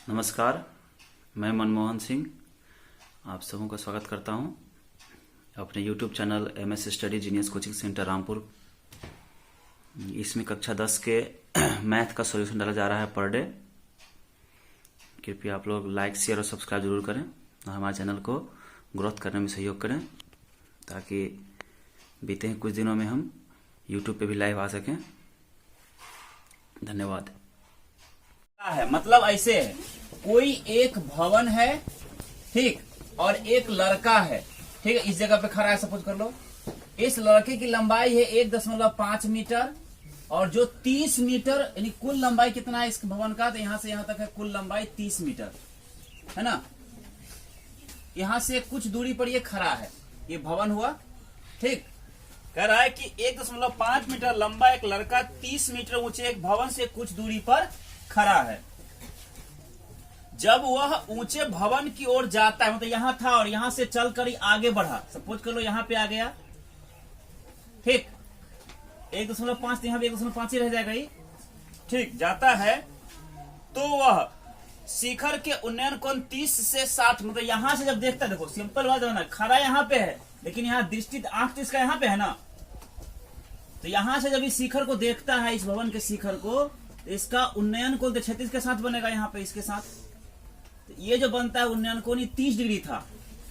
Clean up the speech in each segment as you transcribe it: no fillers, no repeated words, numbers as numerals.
नमस्कार, मैं मनमोहन सिंह आप सबों का स्वागत करता हूं अपने YouTube channel MS study genius coaching centre Rampur. इसमें कक्षा 10 के मैथ का सॉल्यूशन डाला जा रहा है पर डे। कृपया आप लोग लाइक, शेयर और सब्सक्राइब जरूर करें और हमारे चैनल को ग्रोथ करने में सहयोग करें ताकि बीते कुछ दिनों में हम YouTube पे भी लाइव आ सकें। धन्यवाद। है मतलब ऐसे है, कोई एक भवन है, ठीक, और एक लड़का है, ठीक है, इस जगह पे खड़ा है। सपोज कर लो इस लड़के की लंबाई है 1.5 मीटर और जो 30 मीटर यानी कुल लंबाई कितना है इस भवन का, तो यहां से यहां तक है कुल लंबाई 30 मीटर है ना। यहां से कुछ दूरी पर ये खड़ा है, ये भवन हुआ, ठीक। कह रहा है कि 1.5 मीटर लंबा एक लड़का 30 मीटर ऊंचे एक भवन से कुछ दूरी पर खड़ा है। जब वह ऊंचे भवन की ओर जाता है, मतलब यहां था और यहां से चलकर ही आगे बढ़ा, सपोज कर लो यहां पे आ गया, ठीक, 1.5 तो यहां भी 1.5 ही रह जाएगा ही, ठीक। जाता है तो वह शिखर के उन्नयन कोण 30 से 60, मतलब यहां से जब देखता है, देखो सिंपल बात है ना, खड़ा यहां पे है लेकिन यहां दृष्टि आंख इसका यहां पे है ना, तो यहां से जब इस शिखर को देखता है, इस भवन के शिखर को, इसका उन्नयन कोण 36 के साथ बनेगा, यहाँ पे इसके साथ। तो ये जो बनता है उन्नयन कोण 30 डिग्री था,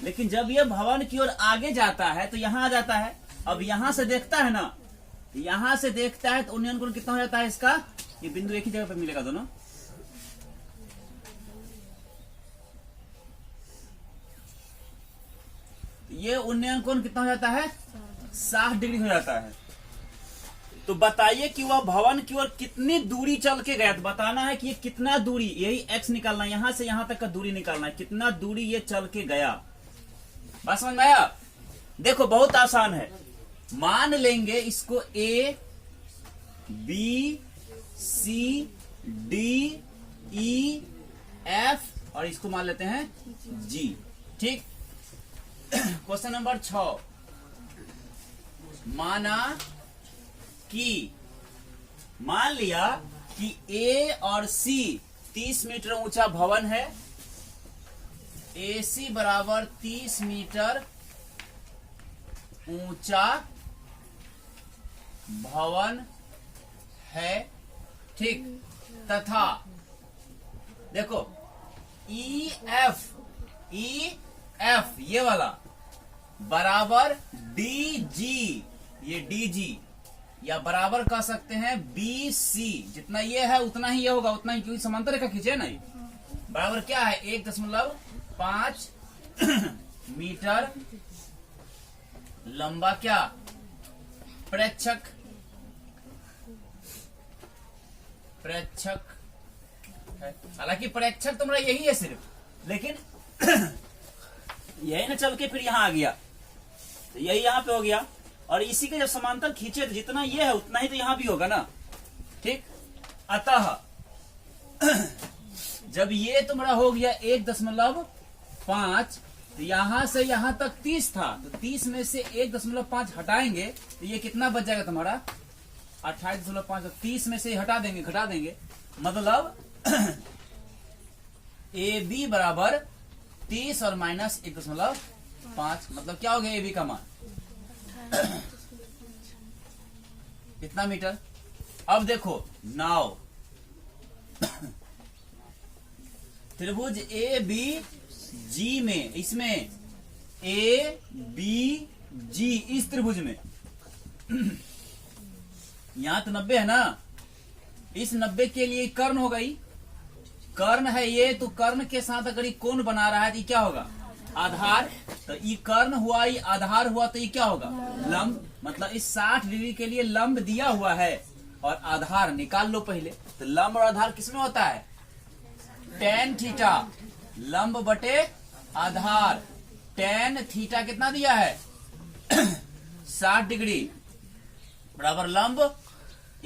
लेकिन जब ये भवन की ओर आगे जाता है तो यहाँ आ जाता है। अब यहाँ से देखता है ना, यहाँ से देखता है तो उन्नयन कोण कितना हो जाता है इसका, ये बिंदु एक ही जगह पे मिलेगा दोनों, ये उन्नयन कोण कितना हो जाता है 60 डिग्री हो जाता है। तो बताइए कि वह भवन की ओर कितनी दूरी चल के गया, तो बताना है कि ये कितना दूरी, यही x निकालना है, यहां से यहां तक का दूरी निकालना है, कितना दूरी ये चल के गया। बात समझ में आया? देखो बहुत आसान है, मान लेंगे इसको A B C D E F और इसको मान लेते हैं G, ठीक। क्वेश्चन नंबर 6, मान लिया कि A और C 30 मीटर ऊंचा भवन है, AC बराबर 30 मीटर ऊंचा भवन है, ठीक, तथा देखो EF ये वाला बराबर DG, ये DG या बराबर कह सकते हैं BC, जितना ये है उतना ही ये होगा, उतना ही, क्योंकि समांतर रेखा खींचे ना, ये बराबर क्या है 1.5 मीटर लंबा क्या प्रेक्षक है। हालांकि प्रेक्षक तो मेरा यही है सिर्फ, लेकिन यही ना चल के फिर यहां आ गया, तो यही यहां पे हो गया, और इसी के जब समांतर खींचे तो जितना ये है उतना ही तो यहां भी होगा ना, ठीक। अतः जब ये तुम्हारा हो गया 1.5, तो यहां से यहां तक 30 था, तो 30 में से 1.5 हटाएंगे तो ये कितना बच जाएगा तुम्हारा 28.5, तो 30 में से घटा देंगे, मतलब AB बराबर 30 और माइनस 1.5, मतलब क्या हो गया AB का मान कितना मीटर। अब देखो नाउ त्रिभुज ABG में, इसमें ABG इस त्रिभुज में यहां तो 90 है ना, इस 90 के लिए कर्ण हो गई, कर्ण है ये, तो कर्ण के साथ अगर ये कोण बना रहा है तो ये क्या होगा आधार, तो ये कर्ण हुआ, ये आधार हुआ, तो ये क्या होगा लंब, मतलब इस 60 डिग्री के लिए लंब दिया हुआ है और आधार निकाल लो पहले। तो लंब और आधार किसमें होता है tan थीटा, लंब बटे आधार, tan थीटा कितना दिया है 60 डिग्री बराबर लंब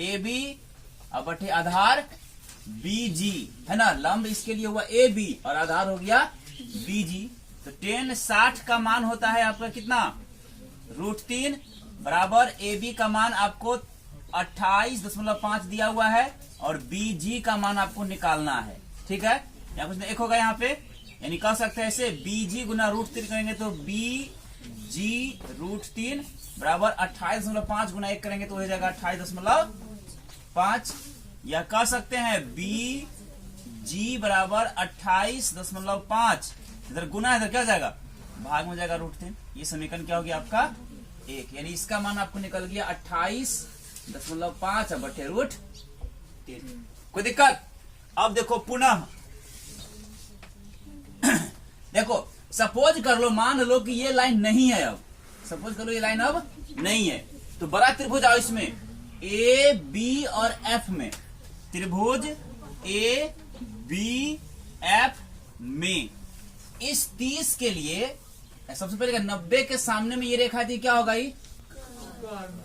AB और बटे आधार BG है ना, लंब इसके लिए हुआ AB और आधार हो गया BG। तो tan 60 का मान होता है आपका कितना √3 बराबर AB का मान आपको 28.5 दिया हुआ है और BG का मान आपको निकालना है। ठीक है, या कुछ एक होगा यहाँ पे, यानी कह सकते हैं ऐसे BG गुना √3 करेंगे तो BG √3 बराबर 28.5 गुना 1 करेंगे तो हो जाएगा 28.5, या कह सकते हैं BG बराबर 28.5, इधर गुना इधर क्या हो जाएगा भाग में हो जाएगा √3। ये समीकरण क्या हो गया आपका 1, यानी इसका मान आपको निकल गया 28.5 बटे √3। कोई दिक्कत? अब देखो पुनः देखो सपोज कर लो, मान लो कि ये लाइन नहीं है, अब सपोज कर लो ये लाइन अब नहीं है, तो बड़ा त्रिभुज आओ इसमें ए बी और एफ में, त्रिभुज ए बी एफ में इस 30 के लिए सबसे पहले 90 के सामने में ये रेखा थी, क्या होगा ये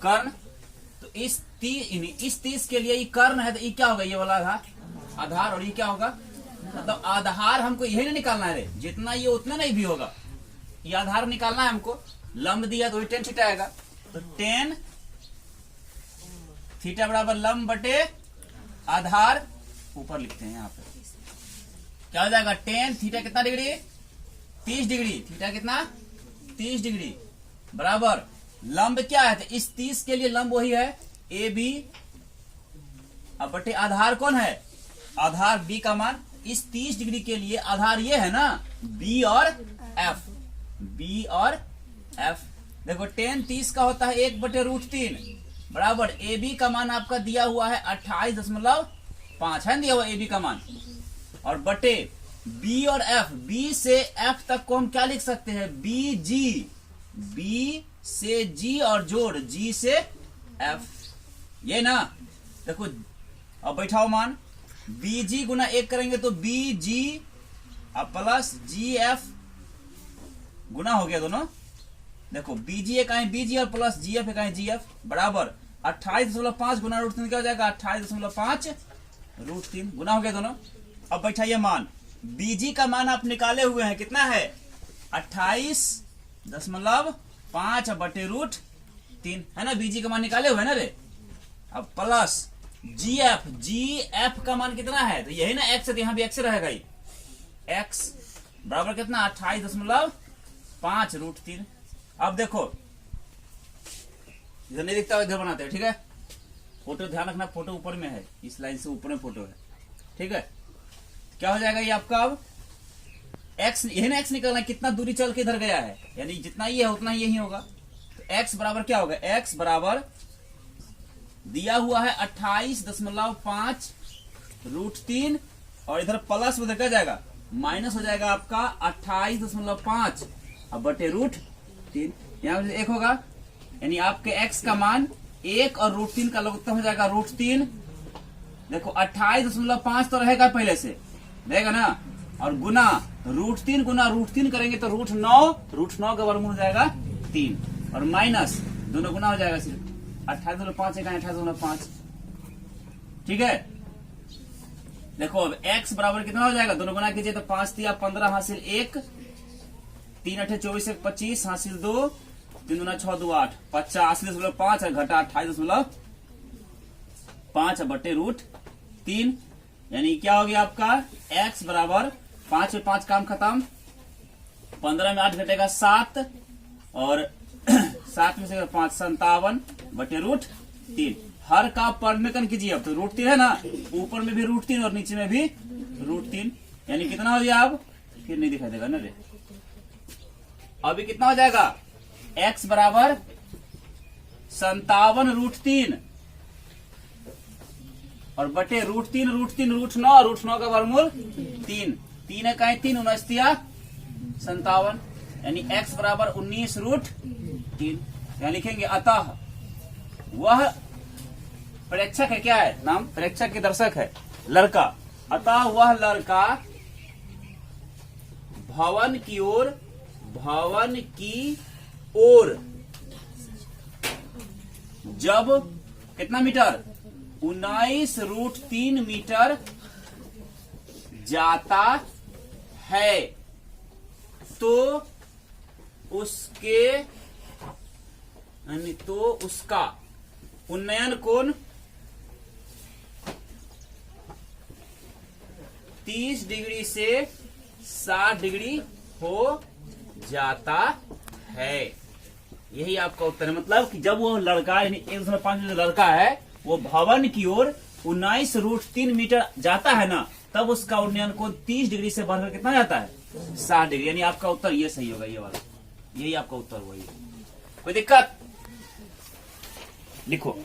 कर्ण, तो इस 30 के लिए ये कर्ण है, तो ये क्या होगा ये वाला आधार, और ये क्या होगा मतलब आधार हमको यही नहीं निकालना है, जितना ये उतना नहीं भी होगा, ये आधार निकालना है हमको। लंब दिया तो tan थीटा आएगा, तो tan थीटा बराबर लंब बटे आधार, ऊपर लिखते हैं यहाँ पे क्या हो जाएगा tan थीटा कितना डिग्री 30 डिग्री, थीटा कितना 30 डिग्री बराबर लंब क्या है, तो इस 30 के लिए लंब वही है ए बी, अब बटे आधार कौन है, आधार बी का मान इस 30 डिग्री के लिए आधार ये है ना बी और एफ, बी और एफ। देखो tan 30 का होता है 1 बटे √3 बराबर ए बी का मान आपका दिया हुआ है 28.5 है दिया हुआ ए बी का मान, और बटे बी और एफ, बी से एफ तक को हम क्या लिख सकते हैं बी जी, बी से जी और जोड़ जी से एफ, ये ना। देखो अब बैठाओ मान BG गुना 1 करेंगे तो BG अब प्लस GF गुना हो गया दोनों, देखो BG एक आए BG और प्लस GF एक आए GF बराबर 28.5 गुना √3 क्या हो जाएगा 28.5 √3 गुना हो गया दोनों। अब बैठाइए मान BG का मान आप निकाले हुए हैं कितना है 28.5 बटे √3 है ना, BG का मान निकाले हुए है ना रे। अब प्लस GF का मान कितना है, तो यही ना x है, तो यहाँ भी x रहेगा ही, x बराबर कितना 28.5 √3। अब देखो इधर नहीं दिखता इधर बनाते हैं, ठीक है, फोटो ध्यान रखना, फोटो ऊपर में है, इस लाइन से ऊपर में फोटो है, ठीक है। क्या हो जाएगा ये आपका अब x, यही ना x निकलना, कितना दूरी चल के इधर गया है, यानी जितना ये है उतना यही होगा, तो x बराबर क्या होगा, x बराबर दिया हुआ है 28.5 √3 और इधर प्लस में क्या जाएगा माइनस हो जाएगा आपका 28.5 अब बटे √3, यहाँ पे 1 होगा, यानी आपके x का मान 1 और √3 का लघुत्तम हो जाएगा √3। देखो 28.5 तो रहेगा पहले से रहेगा ना, और गुना √3 गुना √3 करेंगे तो √9 का वर्गमूल हो जाएगा 3, और माइनस दोनों गुना हो जाएगा सिर्फ 28.5 28.5, ठीक है। देखो अब x बराबर कितना हो जाएगा, दोनों गुना कीजिए तो 5 दिया 15 हासिल 1, 3 8 24 1 25 हासिल 2, 3 दूना 6 2 8 50.5 है घटा 28.5 बटे √3, यानी क्या हो गया आपका x बराबर 5 में 5 काम खत्म, 15 में 8 घटेगा 7 और 7 में से 5 57 बटे √3। हर का परमेकन कीजिए, अब तो √3 है ना, ऊपर में भी √3 और नीचे में भी √3, यानी कितना हो गया, अब फिर नहीं दिखाई देगा ना रे, अभी कितना हो जाएगा x बराबर 57 √3 और बटे √9 का वर्गमूल 3 है कहीं 3 19 57, यानी x बराबर 19 √3। यहाँ लिखेंगे अतः वह प्रेक्षक है, क्या है नाम, प्रेक्षक के दर्शक है लड़का, अतः वह लड़का भवन की ओर जब कितना मीटर 19 √3 मीटर जाता है तो उसका उन्नयन कोण 30 डिग्री से 60 डिग्री हो जाता है। यही आपका उत्तर है। मतलब कि जब वो लड़का यानी 1.5 मीटर लड़का है वो भवन की ओर 19√3 मीटर जाता है ना, तब उसका उन्नयन कोण 30 डिग्री से बढ़कर कितना जाता है? 60 डिग्री। यानी आपका उत्तर ये सही होगा, ये वाला। यही आपका उत्तर हुआ। कोई दिक्कत? लिखो।